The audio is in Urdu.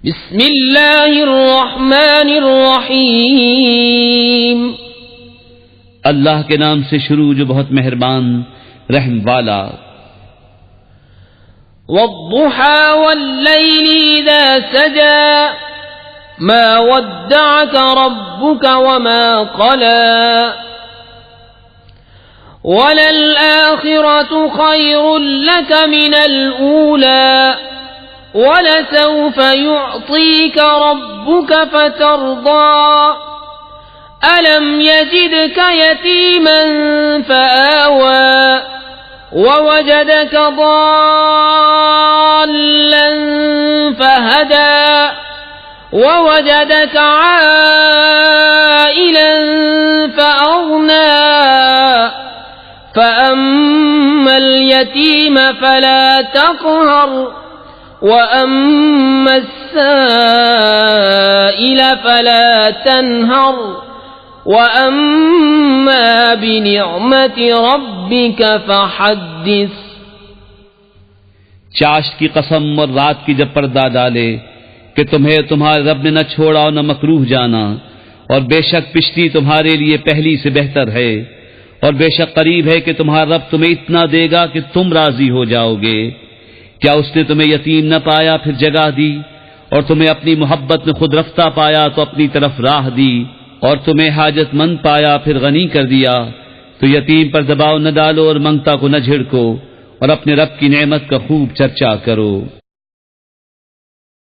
بسم اللہ الرحمن الرحیم، اللہ کے نام سے شروع جو بہت مہربان رحم والا۔ والضحى والليل إذا سجى ما ودعك ربك وما قلى وللآخرة خير لك من الأولى ولسوف يعطيك ربك فترضى ألم يجدك يتيما فآوى ووجدك ضالا فهدى ووجدك عائلا فأغنى فأما اليتيم فلا تقهر وأما السائل فلا تنهر وَأَمَّا بِنِعْمَةِ رَبِّكَ فَحَدِّثْ۔ چاشت کی قسم اور رات کی جب پردہ ڈالے کہ تمہیں تمہارے رب نے نہ چھوڑا اور نہ مکروہ جانا، اور بے شک پشتی تمہارے لیے پہلی سے بہتر ہے، اور بے شک قریب ہے کہ تمہارا رب تمہیں اتنا دے گا کہ تم راضی ہو جاؤ گے۔ کیا اس نے تمہیں یتیم نہ پایا پھر جگہ دی، اور تمہیں اپنی محبت میں خود رفتہ پایا تو اپنی طرف راہ دی، اور تمہیں حاجت مند پایا پھر غنی کر دیا؟ تو یتیم پر دباؤ نہ ڈالو اور منگتا کو نہ جھڑکو، اور اپنے رب کی نعمت کا خوب چرچا کرو۔